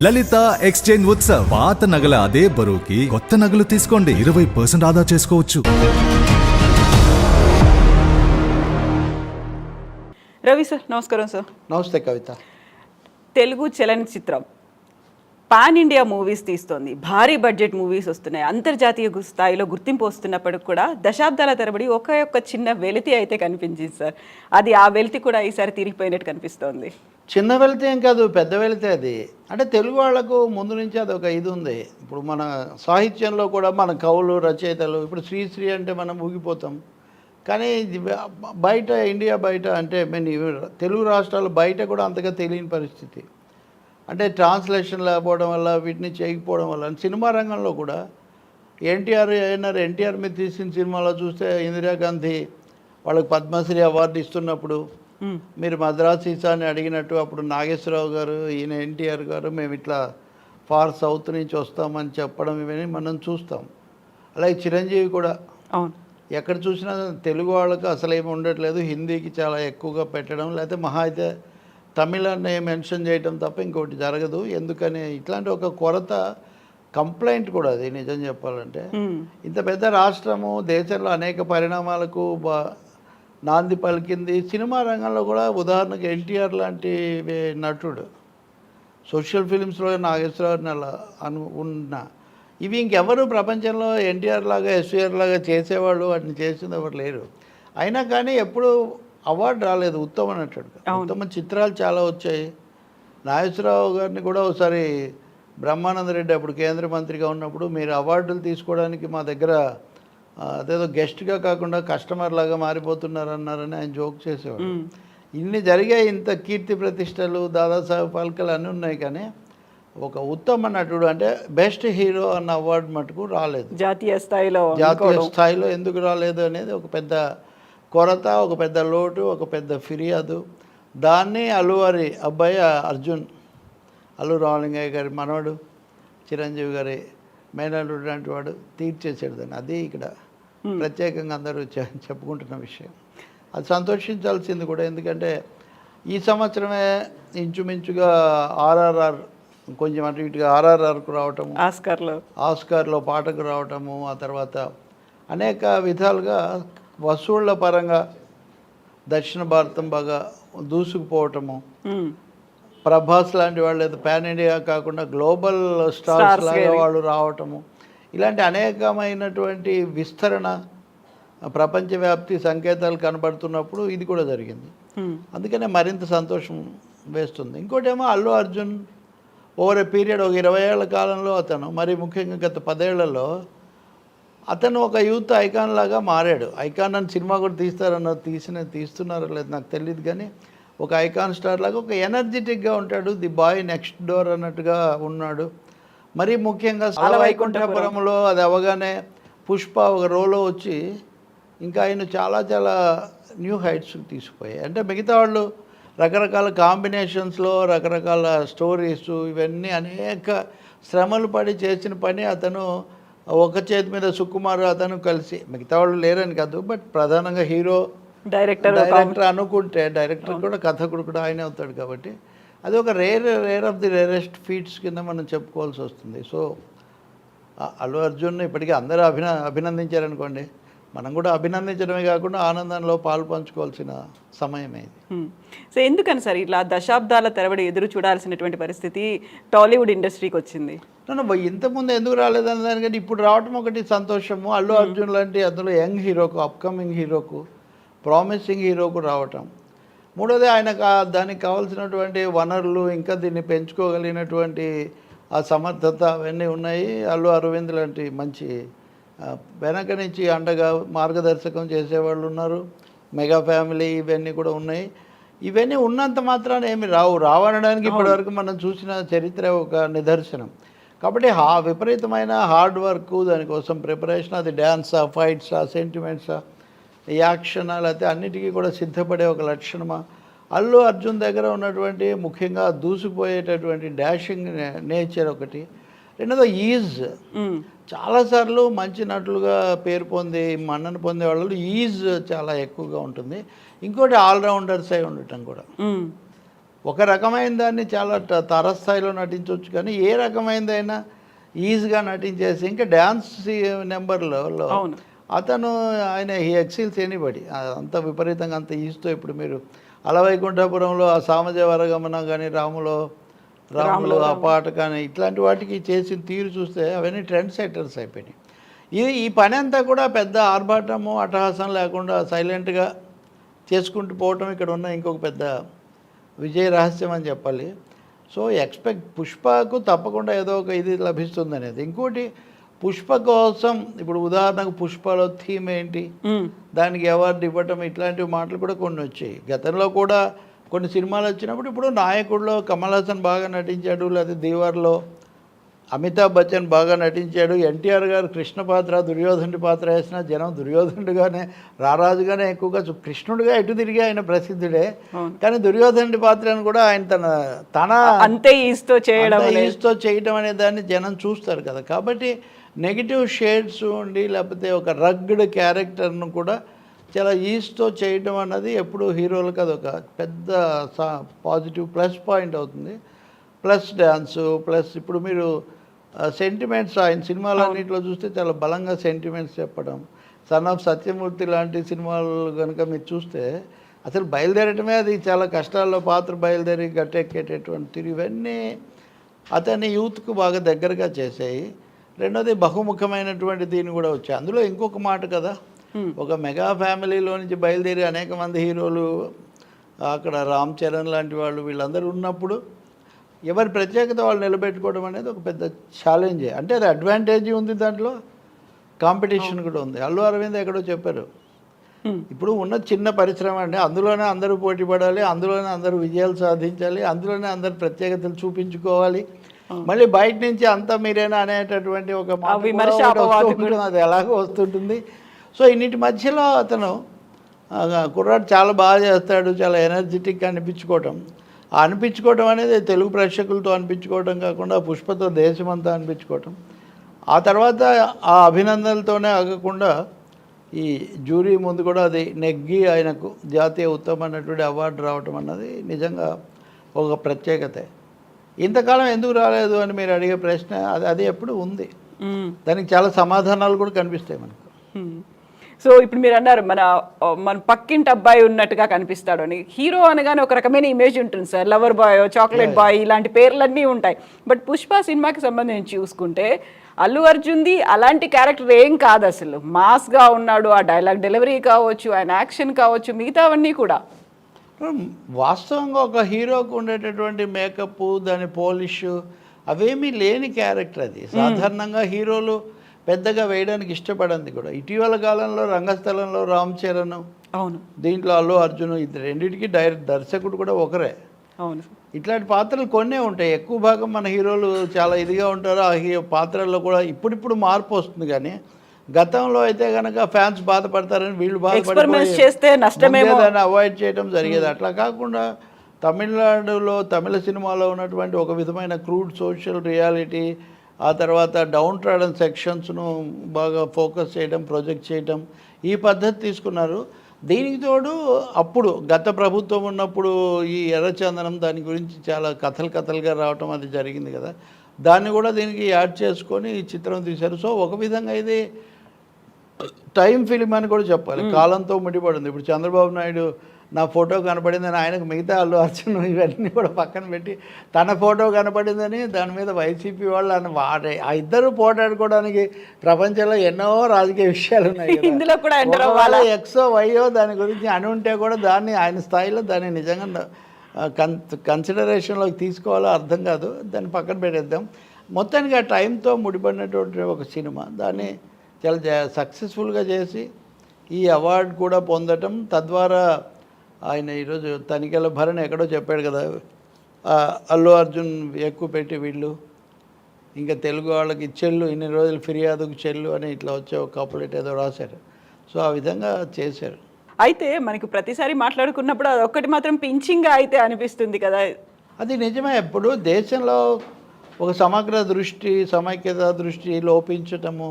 లలిత exchange Utsav పాత నగల అదే బరువుకి కొత్త నగలు తీసుకోండి 20% ఆదా చేసుకోవచ్చు. రవి సార్ నమస్కారం సార్. నమస్తే కవిత. తెలుగు చలనచిత్రం పాన్ ఇండియా మూవీస్ తీస్తోంది, భారీ బడ్జెట్ మూవీస్ వస్తున్నాయి, అంతర్జాతీయ స్థాయిలో గుర్తింపు వస్తున్నప్పటికి కూడా దశాబ్దాల తరబడి ఒక్క చిన్న వెలితి అయితే కనిపించింది సార్. అది ఆ వెలితి కూడా ఈసారి తిరిగిపోయినట్టు కనిపిస్తోంది. చిన్న వెళితే ఏం కాదు, పెద్ద వెళితే అది. అంటే తెలుగు వాళ్లకు ముందు నుంచి అది ఒక ఇది ఉంది. ఇప్పుడు మన సాహిత్యంలో కూడా మన కవులు రచయితలు ఇప్పుడు శ్రీశ్రీ అంటే మనం ఊగిపోతాం. కానీ బయట ఇండియా బయట అంటే తెలుగు రాష్ట్రాలు బయట కూడా అంతగా తెలియని పరిస్థితి. అంటే ట్రాన్స్లేషన్ లేకపోవడం వల్ల వీటిని చేయకపోవడం వల్ల సినిమా రంగంలో కూడా ఎన్టీఆర్ మీద తీసిన సినిమాలో చూస్తే ఇందిరాగాంధీ వాళ్ళకి పద్మశ్రీ అవార్డు ఇస్తున్నప్పుడు మీరు మద్రాస్ ఈసాని అడిగినట్టు అప్పుడు నాగేశ్వరరావు గారు ఈయన ఎన్టీఆర్ గారు మేము ఇట్లా ఫార్ సౌత్ నుంచి వస్తామని చెప్పడం ఇవన్నీ మనం చూస్తాం. అలాగే చిరంజీవి కూడా ఎక్కడ చూసినా తెలుగు వాళ్ళకు అసలు ఏమి ఉండట్లేదు, హిందీకి చాలా ఎక్కువగా పెట్టడం, లేకపోతే మహా అయితే తమిళాన్ని మెన్షన్ చేయడం తప్ప ఇంకోటి జరగదు. ఎందుకని ఇట్లాంటి ఒక కొరత కంప్లైంట్ కూడా అది నిజం చెప్పాలంటే. ఇంత పెద్ద రాష్ట్రము దేశంలో అనేక పరిణామాలకు నాంది పలికింది. సినిమా రంగంలో కూడా ఉదాహరణకు ఎన్టీఆర్ లాంటి నటుడు సోషల్ ఫిలిమ్స్లో నాగేశ్వరరావుని అలా ఉన్న ఇవి ఇంకెవరు ప్రపంచంలో ఎన్టీఆర్ లాగా ఎస్వీఆర్ లాగా చేసేవాళ్ళు వాటిని చేసింది ఎవరు లేరు. అయినా కానీ ఎప్పుడు అవార్డు రాలేదు ఉత్తమ నటుడు. ఉత్తమ చిత్రాలు చాలా వచ్చాయి. నాగేశ్వరరావు గారిని కూడా ఒకసారి బ్రహ్మానంద రెడ్డి అప్పుడు కేంద్ర మంత్రిగా ఉన్నప్పుడు మీరు అవార్డులు తీసుకోవడానికి మా దగ్గర అదేదో గెస్ట్గా కాకుండా కస్టమర్ లాగా మారిపోతున్నారన్నారని ఆయన జోక్ చేసేవాడు. ఇన్ని జరిగాయి, ఇంత కీర్తి ప్రతిష్టలు దాదాసాహెబ్ ఫాల్కే అన్నీ ఉన్నాయి, కానీ ఒక ఉత్తమ నటుడు అంటే బెస్ట్ హీరో అన్న అవార్డు మటుకు రాలేదు. జాతీయ స్థాయిలో ఎందుకు రాలేదు అనేది ఒక పెద్ద కొరత, ఒక పెద్ద లోటు, ఒక పెద్ద ఫిర్యాదు. దాన్ని అల్లువారి అబ్బాయి అర్జున్, అల్లు రామలింగయ్య గారి మనవడు, చిరంజీవి గారి మేనల్లుడు లాంటి వాడు తీర్చేసాడు దాన్ని. అది ఇక్కడ ప్రత్యేకంగా అందరూ చెప్పుకుంటున్న విషయం. అది సంతోషించాల్సింది కూడా. ఎందుకంటే ఈ సంవత్సరమే ఇంచుమించుగా ఆర్ఆర్ఆర్ కొంచెం అటు ఇటుగా ఆర్ఆర్ఆర్కు రావటము, ఆస్కార్లో పాటకు రావటము, ఆ తర్వాత అనేక విధాలుగా వసూళ్ల పరంగా దక్షిణ భారతం బాగా దూసుకుపోవటము, ప్రభాస్ లాంటి వాళ్ళు ఏదో పాన్ ఇండియా కాకుండా గ్లోబల్ స్టార్స్ లాగా వాళ్ళు రావటము, ఇలాంటి అనేకమైనటువంటి విస్తరణ ప్రపంచవ్యాప్తి సంకేతాలు కనబడుతున్నప్పుడు ఇది కూడా జరిగింది. అందుకనే మరింత సంతోషం వేస్తుంది. ఇంకోటేమో Allu Arjun over a period ఒక 20 ఏళ్ల కాలంలో అతను, మరి ముఖ్యంగా గత 10 ఏళ్లలో అతను ఒక యూత్ ఐకాన్ లాగా మారాడు. ఐకాన్ అని సినిమా కూడా తీస్తున్నారో లేదు నాకు తెలియదు, కానీ ఒక ఐకాన్ స్టార్ లాగా ఒక ఎనర్జెటిక్గా ఉంటాడు. ది బాయ్ నెక్స్ట్ డోర్ అన్నట్టుగా ఉన్నాడు. మరీ ముఖ్యంగా వైకుంఠపురంలో అది అవగానే పుష్ప ఒక రోలో వచ్చి ఇంకా ఆయన చాలా చాలా న్యూ హైట్స్కి తీసుకుపోయాయి. అంటే మిగతా వాళ్ళు రకరకాల కాంబినేషన్స్లో రకరకాల స్టోరీస్ ఇవన్నీ అనేక శ్రమలు పడి చేసిన పని అతను ఒక చేతి మీద సుకుమార్ అతను కలిసి, మిగతా వాళ్ళు లేరని కాదు, బట్ ప్రధానంగా హీరో డైరెక్టర్ అనుకుంటే డైరెక్టర్ కూడా కథకుడు కూడా ఆయనే అవుతాడు. కాబట్టి అది ఒక rare of the rarest feets కింద మనం చెప్పుకోవాల్సి వస్తుంది. సో అల్లు అర్జున్ ఇప్పటికీ అందరూ అభినందించారనుకోండి, మనం కూడా అభినందించడమే కాకుండా ఆనందంలో పాలు పంచుకోవాల్సిన సమయమే ఇది. సో ఎందుకని సార్ ఇట్లా దశాబ్దాల తరబడి ఎదురు చూడాల్సినటువంటి పరిస్థితి టాలీవుడ్ ఇండస్ట్రీకి వచ్చింది? ఇంతకుముందు ఎందుకు రాలేదని దానికంటే ఇప్పుడు రావటం ఒకటి సంతోషము. అల్లు అర్జున్ లాంటి అందులో యంగ్ హీరోకు, అప్కమింగ్ హీరోకు, ప్రామిసింగ్ హీరోకు రావటం. మూడోది ఆయనకు దానికి కావాల్సినటువంటి వనరులు, ఇంకా దీన్ని పెంచుకోగలిగినటువంటి ఆ సమర్థత అవన్నీ ఉన్నాయి. అల్లు అరవింద్ లాంటి మంచి వెనక నుంచి అండగా మార్గదర్శకం చేసేవాళ్ళు ఉన్నారు. మెగా ఫ్యామిలీ ఇవన్నీ కూడా ఉన్నాయి. ఇవన్నీ ఉన్నంత మాత్రాన ఏమి రావనడానికి ఇప్పటివరకు మనం చూసిన చరిత్ర ఒక నిదర్శనం. కాబట్టి విపరీతమైన హార్డ్ వర్క్, దానికోసం ప్రిపరేషన్, అది డ్యాన్సా, ఫైట్సా, సెంటిమెంట్సా, యాక్షన్, లేకపోతే అన్నిటికీ కూడా సిద్ధపడే ఒక లక్షణమా. అల్లు అర్జున్ దగ్గర ఉన్నటువంటి ముఖ్యంగా దూసుకుపోయేటటువంటి డాషింగ్ నేచర్ ఒకటి. రెండోది ఈజ్. చాలాసార్లు మంచి నటులుగా పేరు పొంది మన్నను పొందే వాళ్ళు ఈజ్ చాలా ఎక్కువగా ఉంటుంది. ఇంకోటి ఆల్రౌండర్స్ అయి ఉండటం కూడా. ఒక రకమైన దాన్ని చాలా తారస్థాయిలో నటించవచ్చు, కానీ ఏ రకమైనదైనా ఈజీగా నటించేసి ఇంకా డ్యాన్స్ నెంబర్లో అవును. అతను ఆయన హీ ఎక్సిల్స్ ఎనీబడి అంత విపరీతంగా అంత ఈజీతో. ఇప్పుడు మీరు అలవైకుంఠపురంలో ఆ సామజ వరగమన కానీ రాములు ఆ పాట కానీ ఇట్లాంటి వాటికి చేసిన తీరు చూస్తే అవన్నీ ట్రెండ్ సెట్టర్స్ అయిపోయినాయి. ఈ పని అంతా కూడా పెద్ద ఆర్భాటము అట్టహాసం లేకుండా సైలెంట్గా చేసుకుంటూ పోవటం ఇక్కడ ఉన్న ఇంకొక పెద్ద విజయ రహస్యం అని చెప్పాలి. సో పుష్పకు తప్పకుండా ఏదో ఒక ఇది లభిస్తుంది అనేది. ఇంకోటి పుష్ప కోసం ఇప్పుడు ఉదాహరణకు పుష్పలో థీమ్ ఏంటి, దానికి అవార్డు ఇవ్వటం, ఇట్లాంటి మాటలు కూడా కొన్ని వచ్చాయి. గతంలో కూడా కొన్ని సినిమాలు వచ్చినప్పుడు ఇప్పుడు నాయకుడిలో కమల్ హాసన్ బాగా నటించాడు, లేదా దీవార్లో అమితాబ్ బచ్చన్ బాగా నటించాడు, ఎన్టీఆర్ గారు కృష్ణ పాత్ర దుర్యోధనుడి పాత్ర వేసిన జనం దుర్యోధనుడిగానే రారాజుగానే ఎక్కువగా కృష్ణుడిగా ఎటు తిరిగి ఆయన ప్రసిద్ధుడే, కానీ దుర్యోధనుడి పాత్రను కూడా ఆయన తన అంతే ఈస్తో చేయడం అనే దాన్ని జనం చూస్తారు కదా. కాబట్టి నెగిటివ్ షేడ్స్ ఉండి లేకపోతే ఒక రగ్డ్ క్యారెక్టర్ను కూడా చాలా ఈస్తో చేయడం అన్నది ఎప్పుడు హీరోలకు అదొక పెద్ద పాజిటివ్ ప్లస్ పాయింట్ అవుతుంది. ప్లస్ డ్యాన్సు, ప్లస్ ఇప్పుడు మీరు సెంటిమెంట్స్ ఆయన సినిమాలన్నింటిలో చూస్తే చాలా బలంగా సెంటిమెంట్స్ చెప్పడం. సన్ ఆఫ్ సత్యమూర్తి లాంటి సినిమాలు కనుక మీరు చూస్తే అసలు బయలుదేరటమే అది చాలా కష్టాల్లో పాత్ర బయలుదేరి గట్టెక్కేటటువంటి ఇవన్నీ అతని యూత్కు బాగా దగ్గరగా చేసాయి. రెండోది బహుముఖమైనటువంటి దీన్ని కూడా వచ్చాయి. అందులో ఇంకొక మాట కదా, ఒక మెగా ఫ్యామిలీలో నుంచి బయలుదేరి అనేక మంది హీరోలు అక్కడ రామ్ చరణ్ లాంటి వాళ్ళు వీళ్ళందరూ ఉన్నప్పుడు ఎవరి ప్రత్యేకత వాళ్ళు నిలబెట్టుకోవడం అనేది ఒక పెద్ద ఛాలెంజే. అంటే అది అడ్వాంటేజ్ ఉంది, దాంట్లో కాంపిటీషన్ కూడా ఉంది. అల్లు అరవింద్ ఎక్కడో చెప్పారు, ఇప్పుడు ఉన్న చిన్న పరిశ్రమ అంటే అందులోనే అందరూ పోటీ పడాలి, అందులోనే అందరూ విజయాలు సాధించాలి, అందులోనే అందరు ప్రత్యేకతలు చూపించుకోవాలి, మళ్ళీ బయట నుంచి అంతా మీరేనా అనేటటువంటి ఒక అది ఎలాగో వస్తుంటుంది. సో ఇన్నిటి మధ్యలో అతను కుర్రాడు చాలా బాగా చేస్తాడు, చాలా ఎనర్జెటిక్గా అనిపించుకోవటం అనేది తెలుగు ప్రేక్షకులతో అనిపించుకోవటం కాకుండా పుష్పతో దేశమంతా అనిపించుకోవటం, ఆ తర్వాత ఆ అభినందనలతోనే ఆగకుండా ఈ జ్యూరీ ముందు కూడా అది నెగ్గి ఆయనకు జాతీయ ఉత్తమ నటుడి అవార్డు రావటం అన్నది నిజంగా ఒక ప్రత్యేకతే. ఇంతకాలం ఎందుకు రాలేదు అని మీరు అడిగే ప్రశ్న అది ఎప్పుడు ఉంది, దానికి చాలా సమాధానాలు కూడా కనిపిస్తాయి మనకు. సో ఇప్పుడు మీరు అన్నారు మన పక్కింటి అబ్బాయి ఉన్నట్టుగా కనిపిస్తాడు అని. హీరో అనగానే ఒక రకమైన ఇమేజ్ ఉంటుంది sir, lover boy, chocolate boy ఇలాంటి పేర్లన్నీ ఉంటాయి. బట్ పుష్ప సినిమాకి సంబంధించి చూసుకుంటే అల్లు అర్జున్ది అలాంటి క్యారెక్టర్ ఏం కాదు, అసలు మాస్గా ఉన్నాడు. ఆ డైలాగ్ డెలివరీ కావచ్చు, ఆయన యాక్షన్ కావచ్చు, మిగతావన్నీ కూడా వాస్తవంగా ఒక హీరోకు ఉండేటటువంటి మేకప్, దాని పోలిష్ అవేమీ లేని క్యారెక్టర్ అది. సాధారణంగా హీరోలు పెద్దగా వేయడానికి ఇష్టపడింది కూడా. ఇటీవల కాలంలో రంగస్థలంలో రామ్ చరణ్, అవును, దీంట్లో అల్లు అర్జున్, ఇది రెండింటికి దర్శకుడు కూడా ఒకరే. అవును, ఇట్లాంటి పాత్రలు కొన్నే ఉంటాయి. ఎక్కువ భాగం మన హీరోలు చాలా ఇదిగా ఉంటారు. ఆ పాత్రల్లో కూడా ఇప్పుడిప్పుడు మార్పు వస్తుంది, కానీ గతంలో అయితే కనుక ఫ్యాన్స్ బాధపడతారని వీళ్ళు బాధపడితే దాన్ని అవాయిడ్ చేయడం జరిగేది. అట్లా కాకుండా తమిళనాడులో తమిళ సినిమాలో ఉన్నటువంటి ఒక విధమైన క్రూడ్ సోషల్ రియాలిటీ, ఆ తర్వాత డౌన్ ట్రాడన్ సెక్షన్స్ను బాగా ఫోకస్ చేయడం, ప్రొజెక్ట్ చేయడం, ఈ పద్ధతి తీసుకున్నారు. దీనికి తోడు అప్పుడు గత ప్రభుత్వం ఉన్నప్పుడు ఈ ఎర్రచందనం దాని గురించి చాలా కథలుగా రావటం అది జరిగింది కదా, దాన్ని కూడా దీనికి యాడ్ చేసుకొని ఈ చిత్రం తీశారు. సో ఒక విధంగా ఇది టైం ఫిలిం అని కూడా చెప్పాలి, కాలంతో ముడిపడింది. ఇప్పుడు చంద్రబాబు నాయుడు నా ఫోటో కనపడిందని ఆయనకు మిగతా అల్లు అర్జున్ ఇవన్నీ కూడా పక్కన పెట్టి తన ఫోటో కనపడిందని దాని మీద వైసీపీ వాళ్ళు అని వాడే ఆ ఇద్దరు పోటాడుకోవడానికి ప్రపంచంలో ఎన్నో రాజకీయ విషయాలు ఉన్నాయి. ఇందులో కూడా ఎక్సో వైయో దాని గురించి అని ఉంటే కూడా దాన్ని ఆయన స్థాయిలో దాన్ని నిజంగా కన్సిడరేషన్లోకి తీసుకోవాలో అర్థం కాదు, దాన్ని పక్కన పెట్టేద్దాం. మొత్తానికి ఆ టైంతో ముడిపడినటువంటి ఒక సినిమా, దాన్ని చాలా సక్సెస్ఫుల్గా చేసి ఈ అవార్డు కూడా పొందటం, తద్వారా ఆయన ఈరోజు తనిఖీల భరణి ఎక్కడో చెప్పాడు కదా, అల్లు అర్జున్ ఎక్కువ పెట్టి వీళ్ళు ఇంకా తెలుగు వాళ్ళకి చెల్లు ఇన్ని రోజులు ఫిర్యాదుకు చెల్లు అని ఇట్లా వచ్చే ఒక కపులెట్ ఏదో రాశారు. సో ఆ విధంగా చేశారు. అయితే మనకు ప్రతిసారి మాట్లాడుకున్నప్పుడు అది ఒక్కటి మాత్రం పించింగ్గా అయితే అనిపిస్తుంది కదా. అది నిజమే. ఎప్పుడు దేశంలో ఒక సమగ్ర దృష్టి, సమైక్యత దృష్టి లోపించటము,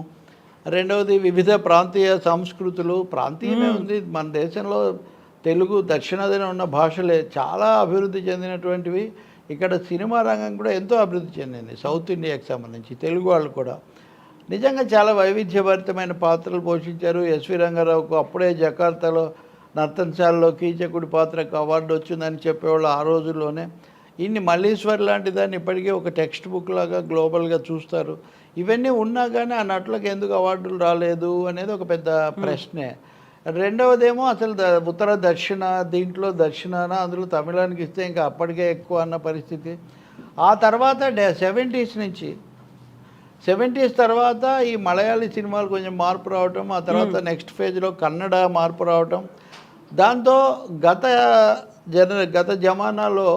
రెండవది వివిధ ప్రాంతీయ సంస్కృతులు, ప్రాంతీయమే ఉంది మన దేశంలో. తెలుగు దక్షిణాదిన ఉన్న భాషలే చాలా అభివృద్ధి చెందినటువంటివి. ఇక్కడ సినిమా రంగం కూడా ఎంతో అభివృద్ధి చెందింది సౌత్ ఇండియాకి సంబంధించి. తెలుగు వాళ్ళు కూడా నిజంగా చాలా వైవిధ్యభరితమైన పాత్రలు పోషించారు. ఎస్వి రంగారావుకు అప్పుడే జకార్తాలో నర్తనశాలలో కీచకుడి పాత్రకు అవార్డు వచ్చిందని చెప్పేవాళ్ళు ఆ రోజుల్లోనే. ఇన్ని మల్లీశ్వర్ లాంటి దాన్ని ఇప్పటికీ ఒక టెక్స్ట్ బుక్ లాగా గ్లోబల్గా చూస్తారు. ఇవన్నీ ఉన్నా కానీ ఆ నటులకు ఎందుకు అవార్డులు రాలేదు అనేది ఒక పెద్ద ప్రశ్నే. రెండవదేమో అసలు ఉత్తర దక్షిణ, దీంట్లో దక్షిణాన అందులో తమిళానికి ఇస్తే ఇంకా అప్పటికే ఎక్కువ అన్న పరిస్థితి. ఆ తర్వాత 70s నుంచి 70s తర్వాత ఈ మలయాళీ సినిమాలు కొంచెం మార్పు రావటం, ఆ తర్వాత నెక్స్ట్ ఫేజ్లో కన్నడ మార్పు రావటం, దాంతో గత జమానాలో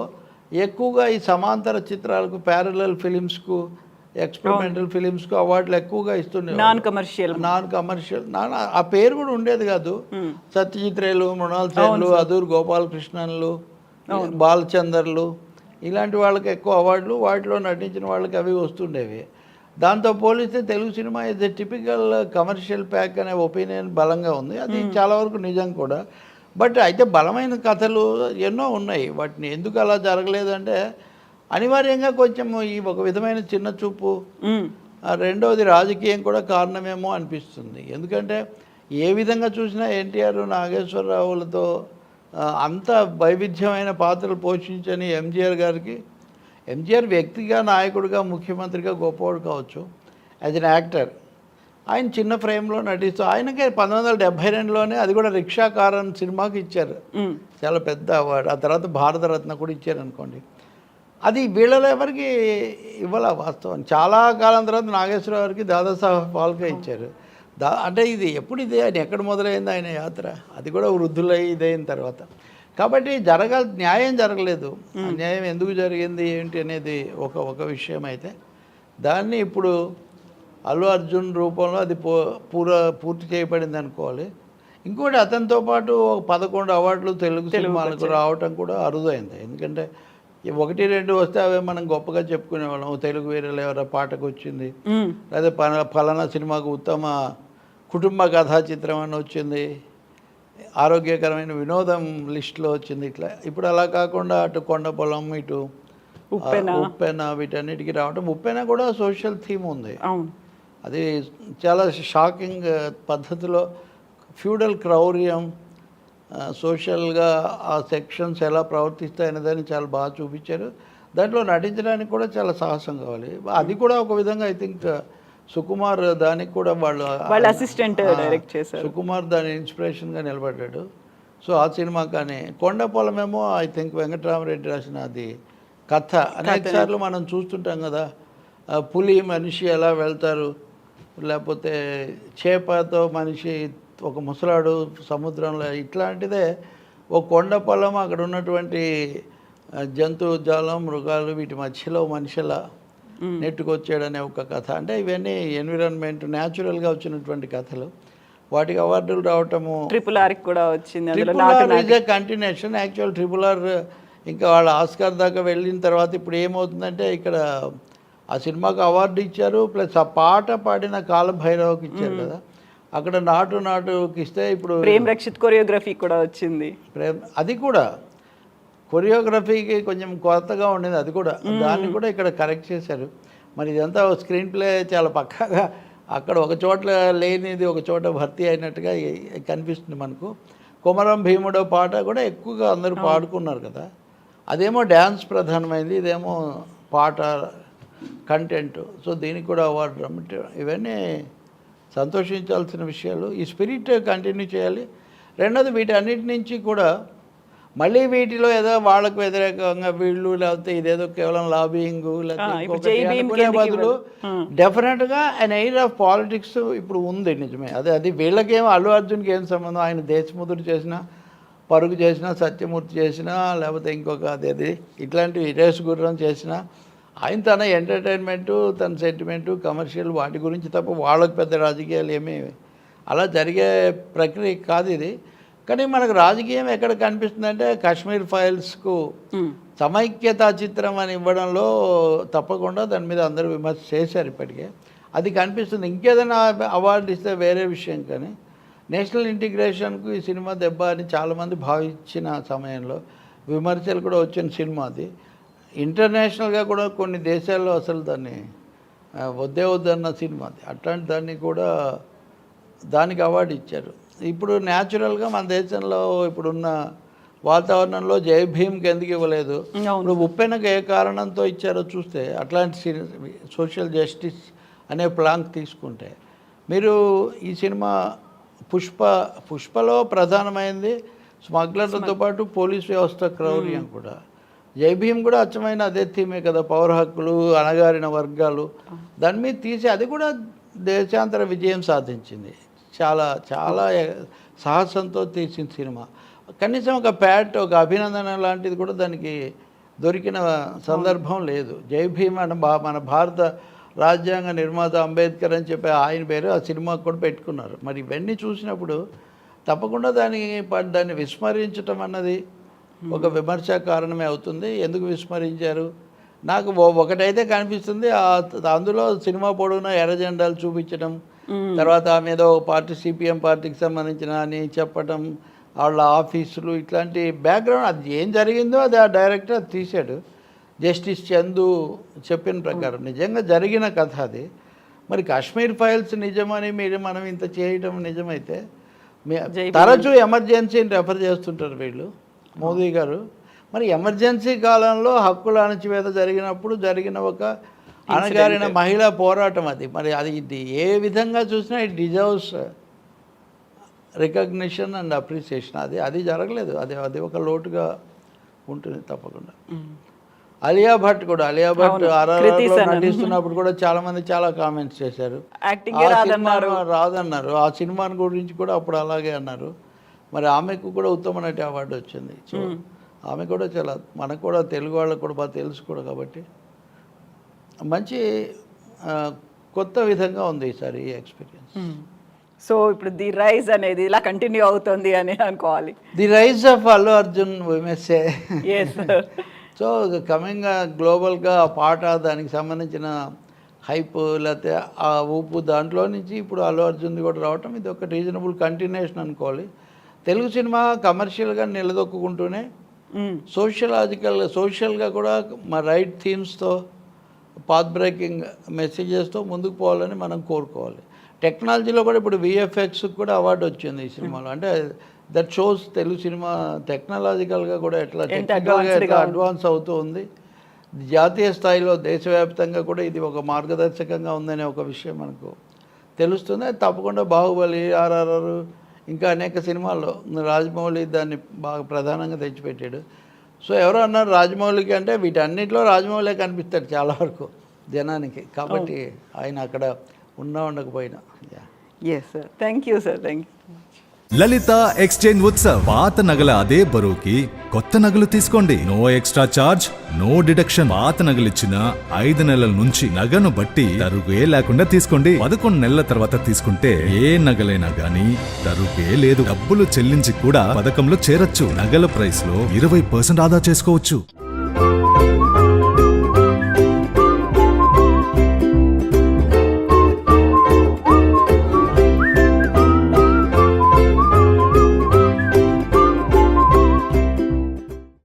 ఎక్కువగా ఈ సమాంతర చిత్రాలకు, ప్యారలల్ ఫిలిమ్స్కు, ఎక్స్పెరిమెంటల్ ఫిలిమ్స్కు అవార్డులు ఎక్కువగా ఇస్తుండే. నాన్ కమర్షియల్ ఆ పేరు కూడా ఉండేది కాదు. సత్యజిత్ రేలు, మృణాల్ సేన్లు, అదూర్ గోపాలకృష్ణన్లు, బాలచందర్లు ఇలాంటి వాళ్ళకి ఎక్కువ అవార్డులు, వాటిలో నటించిన వాళ్ళకి అవి వస్తుండేవి. దాంతో పోలిస్తే Telugu cinema is a typical commercial pack అనే ఒపీనియన్ బలంగా ఉంది. అది చాలా వరకు నిజం కూడా. బట్ అయితే బలమైన కథలు ఎన్నో ఉన్నాయి. వాటిని ఎందుకు అలా జరగలేదంటే అనివార్యంగా కొంచెం ఈ ఒక విధమైన చిన్న చూపు, రెండవది రాజకీయం కూడా కారణమేమో అనిపిస్తుంది. ఎందుకంటే ఏ విధంగా చూసినా ఎన్టీఆర్, నాగేశ్వరరావులతో అంత వైవిధ్యమైన పాత్రలు పోషించని ఎంజీఆర్ వ్యక్తిగా, నాయకుడిగా, ముఖ్యమంత్రిగా గొప్పవాడు కావచ్చు. యాజ్ అన్ యాక్టర్ ఆయన చిన్న ఫ్రేమ్లో నటిస్తూ ఆయనకే 1972లోనే అది కూడా రిక్షాకారన్ సినిమాకి ఇచ్చారు, చాలా పెద్ద అవార్డు. ఆ తర్వాత భారతరత్న కూడా ఇచ్చారు అనుకోండి. అది వీళ్ళలో ఎవరికి ఇవ్వాల వాస్తవం. చాలా కాలం తర్వాత నాగేశ్వరరావు గారికి దాదాసాహెబ్ ఫాల్కే ఇచ్చారు. అంటే ఇది ఎప్పుడు ఇదే, ఆయన ఎక్కడ మొదలైంది ఆయన యాత్ర, అది కూడా వృద్ధులై ఇదైన తర్వాత. కాబట్టి న్యాయం జరగలేదు. అన్యాయం ఎందుకు జరిగింది ఏంటి అనేది ఒక విషయం అయితే, దాన్ని ఇప్పుడు అల్లు అర్జున్ రూపంలో అది పూర్తి చేయబడింది అనుకోవాలి. ఇంకోటి అతనితో పాటు 11 అవార్డులు తెలుగు సినిమాలకు రావటం కూడా అరుదైంది. ఎందుకంటే 1-2 వస్తే అవే మనం గొప్పగా చెప్పుకునేవాళ్ళం. తెలుగు వీరలు ఎవరో పాటకు వచ్చింది, లేదా ఫలానా సినిమాకు ఉత్తమ కుటుంబ కథా చిత్రం అని వచ్చింది, ఆరోగ్యకరమైన వినోదం లిస్టులో వచ్చింది. ఇట్లా ఇప్పుడు అలా కాకుండా అటు కొండ పొలం, ఇటు ఉప్పెన వీటన్నిటికీ రావటం. ఉప్పెన కూడా సోషల్ థీమ్ ఉంది. అది చాలా షాకింగ్ పద్ధతిలో ఫ్యూడల్ క్రౌర్యం, సోషల్గా ఆ సెక్షన్స్ ఎలా ప్రవర్తిస్తాయనే దాన్ని చాలా బాగా చూపించారు. దాంట్లో నటించడానికి కూడా చాలా సాహసం కావాలి. అది కూడా ఒక విధంగా ఐ థింక్ సుకుమార్ దానికి కూడా వాళ్ళ అసిస్టెంట్ డైరెక్ట్ చేశారు. సుకుమార్ దాని ఇన్స్పిరేషన్గా నిలబడ్డాడు. సో ఆ సినిమా కానీ కొండ పొలమేమో ఐ థింక్ వెంకటరామరెడ్డి రాసిన అది కథ. అనేక సార్లు మనం చూస్తుంటాం కదా, పులి మనిషి ఎలా వెళ్తారు, లేకపోతే చేపతో మనిషి, ఒక ముసలాడు సముద్రంలో, ఇట్లాంటిదే ఒక కొండ పొలం, అక్కడ ఉన్నటువంటి జంతు జాలం, మృగాలు, వీటి మధ్యలో మనిషిలా నెట్టుకొచ్చాడనే ఒక కథ. అంటే ఇవన్నీ ఎన్విరాన్మెంట్ న్యాచురల్గా వచ్చినటువంటి కథలు, వాటికి అవార్డులు రావటము. RRR కూడా వచ్చింది. కంటిన్యూషన్. యాక్చువల్ RRR ఇంకా వాళ్ళ ఆస్కార్ దాకా వెళ్ళిన తర్వాత ఇప్పుడు ఏమవుతుందంటే, ఇక్కడ ఆ సినిమాకి అవార్డు ఇచ్చారు, ప్లస్ ఆ పాట పాడిన కాలభైరవకి ఇచ్చారు కదా, అక్కడ నాటుకి ఇస్తే ఇప్పుడు ప్రేమ్ రక్షిత్ కొరియోగ్రఫీ కూడా వచ్చింది. అది కూడా కొరియోగ్రఫీకి కొంచెం కొత్తగా ఉండేది, అది కూడా దాన్ని కూడా ఇక్కడ కరెక్ట్ చేశారు. మరి ఇదంతా స్క్రీన్ ప్లే చాలా పక్కాగా అక్కడ ఒక చోట లేనిది ఒక చోట భర్తీ అయినట్టుగా కనిపిస్తుంది మనకు. కొమరం భీముడో పాట కూడా ఎక్కువగా అందరూ పాడుకున్నారు కదా, అదేమో డ్యాన్స్ ప్రధానమైంది, ఇదేమో పాట కంటెంట్. సో దీనికి కూడా అవార్డు రమ్మంటే ఇవన్నీ సంతోషించాల్సిన విషయాలు. ఈ స్పిరిట్ కంటిన్యూ చేయాలి. రెండోది వీటన్నిటి నుంచి కూడా మళ్ళీ వీటిలో ఏదో వాళ్ళకు వ్యతిరేకంగా వీళ్ళు, లేకపోతే ఇదేదో కేవలం లాబింగ్, లేకపోతే బదులు డెఫినెట్గా అన్ ఎయిర్ ఆఫ్ పాలిటిక్స్ ఇప్పుడు ఉంది. నిజమే, అది వీళ్ళకేమో అల్లు అర్జున్కి ఏం సంబంధం. ఆయన దేశముద్రు చేసినా, పరుగు చేసినా, సత్యమూర్తి చేసినా, లేకపోతే ఇంకొక అది ఇట్లాంటివి రేసు గుర్రం చేసినా, ఆయన తన ఎంటర్టైన్మెంటు, తన సెంటిమెంటు, కమర్షియల్ వాటి గురించి తప్ప వాళ్ళకి పెద్ద రాజకీయాలు ఏమీ అలా జరిగే ప్రక్రియ కాదు ఇది. కానీ మనకు రాజకీయం ఎక్కడ కనిపిస్తుందంటే, కాశ్మీర్ ఫైల్స్కు సమైక్యతా చిత్రం అని ఇవ్వడంలో తప్పకుండా దాని మీద అందరూ విమర్శ చేశారు ఇప్పటికే, అది కనిపిస్తుంది. ఇంకేదైనా అవార్డు ఇస్తే వేరే విషయం, కానీ నేషనల్ ఇంటిగ్రేషన్కు ఈ సినిమా దెబ్బ అని చాలామంది భావించిన సమయంలో విమర్శలు కూడా వచ్చిన సినిమా అది. ఇంటర్నేషనల్గా కూడా కొన్ని దేశాల్లో అసలు దాన్ని వద్దే వద్దన్న సినిమా అది. అట్లాంటి దాన్ని కూడా దానికి అవార్డు ఇచ్చారు. ఇప్పుడు న్యాచురల్గా మన దేశంలో ఇప్పుడున్న వాతావరణంలో జై భీమ్కి ఎందుకు ఇవ్వలేదు, ఇప్పుడు ఉప్పెనకు ఏ కారణంతో ఇచ్చారో చూస్తే అట్లాంటి సోషల్ జస్టిస్ అనే ప్లాంక్ తీసుకుంటే మీరు ఈ సినిమా పుష్పలో ప్రధానమైంది స్మగ్లర్లతో పాటు పోలీస్ వ్యవస్థ క్రౌర్యం కూడా. జై భీమ్ కూడా అచ్చమైన అదే థీమే కదా, పౌర హక్కులు, అణగారిన వర్గాలు, దాని మీద తీసి అది కూడా దేశాంతర విజయం సాధించింది. చాలా చాలా సాహసంతో తీసిన సినిమా. కనీసం ఒక ప్యాట్, ఒక అభినందన లాంటిది కూడా దానికి దొరికిన సందర్భం లేదు. జై భీమ్ అని మన భారత రాజ్యాంగ నిర్మాత అంబేద్కర్ అని చెప్పి ఆయన పేరు ఆ సినిమాకు కూడా పెట్టుకున్నారు. మరి ఇవన్నీ చూసినప్పుడు తప్పకుండా దాన్ని విస్మరించటం అన్నది ఒక విమర్శ కారణమే అవుతుంది. ఎందుకు విస్మరించారు? నాకు ఒకటైతే కనిపిస్తుంది, అందులో సినిమా పొడవునా ఎర్ర జెండాలు చూపించడం, తర్వాత ఆమె ఏదో పార్టీ సిపిఎం పార్టీకి సంబంధించిన అని చెప్పటం, వాళ్ళ ఆఫీసులు, ఇట్లాంటి బ్యాక్గ్రౌండ్ అది ఏం జరిగిందో అది ఆ డైరెక్టర్ అది తీశాడు. జస్టిస్ చందు చెప్పిన ప్రకారం నిజంగా జరిగిన కథ అది. మరి కాశ్మీర్ ఫైల్స్ నిజమని మనం ఇంత చేయటం నిజమైతే తరచూ ఎమర్జెన్సీని రెఫర్ చేస్తుంటారు వీళ్ళు, మోదీ గారు. మరి ఎమర్జెన్సీ కాలంలో హక్కుల అణచివేత జరిగినప్పుడు జరిగిన ఒక అణగారిన మహిళా పోరాటం అది. మరి ఇది ఏ విధంగా చూసినా it deserves recognition and appreciation. అది జరగలేదు. అది ఒక లోటుగా ఉంటుంది తప్పకుండా. అలియా భట్ ఆర్ఆర్ఆర్లో నటిస్తున్నప్పుడు కూడా చాలామంది చాలా కామెంట్స్ చేశారు, రాదన్నారు. ఆ సినిమాని గురించి కూడా అప్పుడు అలాగే అన్నారు. మరి ఆమెకు కూడా ఉత్తమ నటి అవార్డు వచ్చింది. సో ఆమె కూడా చాలా, మనకు కూడా తెలుగు వాళ్ళకు కూడా బాగా తెలుసు కూడా, కాబట్టి మంచి కొత్త విధంగా ఉంది ఈసారి ఈ ఎక్స్పీరియన్స్. సో ఇప్పుడు ది రైజ్ అనేది ఇలా కంటిన్యూ అవుతుంది అని అనుకోవాలి. The rise of Allu Arjun విమెస్సే. సో కమింగ్ గ్లోబల్గా ఆ పాట, దానికి సంబంధించిన హైప్, లేకపోతే ఆ ఊపు, దాంట్లో నుంచి ఇప్పుడు అల్లు అర్జున్ది కూడా రావటం ఇది ఒక రీజనబుల్ కంటిన్యూషన్ అనుకోవాలి. తెలుగు సినిమా కమర్షియల్గా నిలదొక్కుంటూనే సోషల్గా కూడా మా రైట్ థీమ్స్తో, పాత్ బ్రేకింగ్ మెసేజెస్తో ముందుకు పోవాలని మనం కోరుకోవాలి. టెక్నాలజీలో కూడా ఇప్పుడు విఎఫ్ఎక్స్ కూడా అవార్డు వచ్చింది ఈ సినిమాలో. అంటే దట్ షోస్ తెలుగు సినిమా టెక్నాలజికల్గా కూడా ఎట్లా అడ్వాన్స్ అవుతూ ఉంది. జాతీయ స్థాయిలో దేశవ్యాప్తంగా కూడా ఇది ఒక మార్గదర్శకంగా ఉందనే ఒక విషయం మనకు తెలుస్తుంది. అది తప్పకుండా బాహుబలి, ఆర్ఆర్ఆర్, ఇంకా అనేక సినిమాల్లో రాజమౌళి దాన్ని బాగా ప్రధానంగా తెచ్చిపెట్టాడు. సో ఎవరో అన్నారు రాజమౌళికి అంటే వీటన్నిటిలో రాజమౌళి కనిపిస్తాడు చాలా వరకు జనానికి, కాబట్టి ఆయన అక్కడ ఉండకపోయినా. Yes sir, thank you sir, thank you. Lalitha exchange Utsav. పాత నగల అదే బరువుకి కొత్త నగలు తీసుకోండి. No extra charge, no deduction. పాత నగలిచ్చిన 5 నెలల నుంచి నగను బట్టి తరుగే లేకుండా తీసుకోండి. 11 నెలల తర్వాత తీసుకుంటే ఏ నగలైనా గానీ తరుగే లేదు. డబ్బులు చెల్లించి కూడా పథకంలో చేరొచ్చు. నగల ప్రైస్ లో 20% ఆదా చేసుకోవచ్చు.